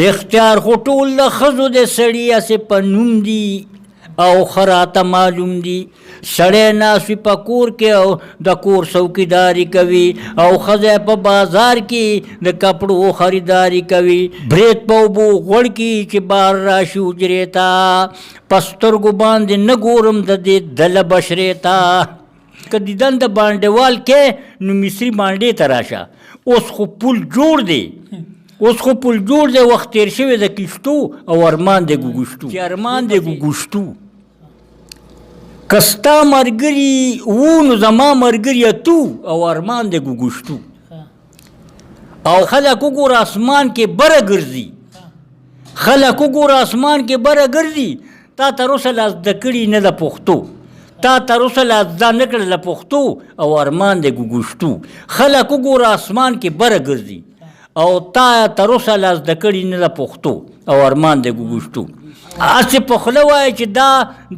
اختیار خو ټول د ښځو د سړي هسې په نوم دي او ښه راته معلوم دي. سړی ناست وي په کور کې او د کور څوکیداري کوي او ښځه په بازار کې د کپړو خریداري کوي. برید په اوبو غوړ کې چې بار راشي حجرې ته، په سترګو باندې نه ګورم د دې دله بشرې ته. که دیدن د بانډوال کې نو مصري بانډې ته راشه. اوس خو پل جوړ دی، وخت تیر شوی د کشتو او ارمان د ګوګشتو. چې ارمان د ګوګشتو که ستا ملګري وو نو زما ملګري تو او ارمان د ګوګشتو. او خلک وګوره اسمان کې بره ګرځي، تا تر اوسه لا زده کړي نه د پښتو، تا تر اوسه لا زده نه کړله پښتو او ارمان د ګوګشتو. خلک وګوره اسمان کې بره ګرځي او تا تر اوسه لا زده کړي نه د پښتو او ارمان د ګوګشتو. هسې په خوله وایه چې دا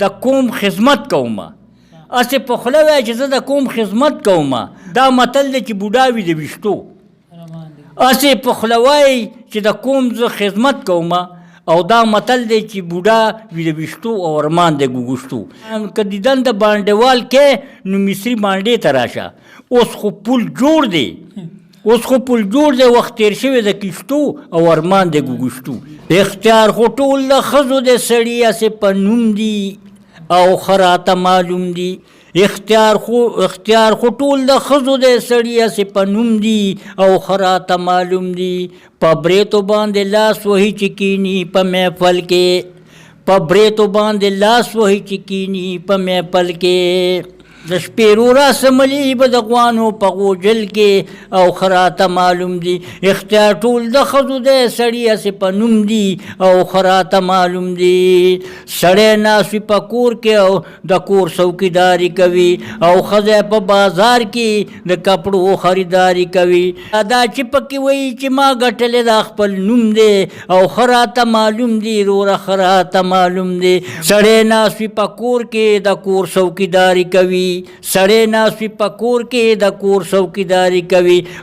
د قوم خدمت کومه، هسې په خوله وایه چې زه د قوم خدمت کومه. دا متل دی چې بوډا وي د ویښتو. هسې په خوله وایي چې د قوم زه خدمت کومه او دا متل دی چې بوډا وي د ویښتو او ارمان د ګوګشتو. که دیدن د بانډوال کې نو مصري بانډې ته راشه. اوس خو پل جوړ دی، وخت تیر شوی د کشتو او ارمان د ګوګشتو. اختیار خو ټول د ښځو د سړي هسې په نوم دي او ښه راته معلوم دي. اختیار خو ټول د ښځو د سړي هسې په نوم دي او ښه راته معلوم دي. په بریتو باندې لاس وهي چې کیني په محفل کې، د شپېرو راسملي به د غوانو په غوجل کې او ښه راته معلوم دي. اختیار ټول د ښځو د سړي هسې په نوم دي او ښه راته معلوم دي. سړی ناست وي په کور کې او د کور څوکیداري کوي او ښځه په بازار کې د کپړو خریداري کوي. دا چې پکې وایي چې ما ګټلې دا خپل نوم دی او ښه راته معلوم دي، وروره ښه راته معلوم دی. سړی ناست وي په کور کې د کور څوکیداري کوي،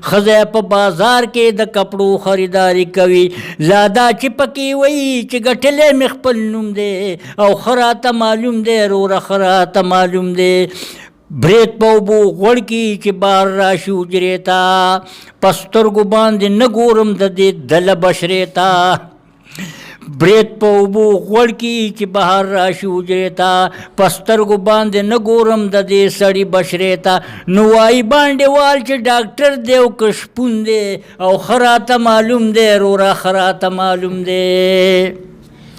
ښځه په بازار کې د کپړو خریداري کوي. لادا چې پکې وایي چې ګټلی مې خپل نوم دی او ښه راته معلوم دی، وروره ښه راته معلوم دی. برید په اوبو غوړ کې چې بار راشي حجرې ته، په سترګو باندې نه ګورم د دې دله بشرې ته. برید په اوبو غوړ کې چې بهر راشي حجرې ته، په سترګو باندې نه ګورم د دې سړي بشرې ته. نو وایي بانډوال چې ډاکټر دی او که شپون دی او ښه راته معلوم دی، وروره ښه راته معلوم دی.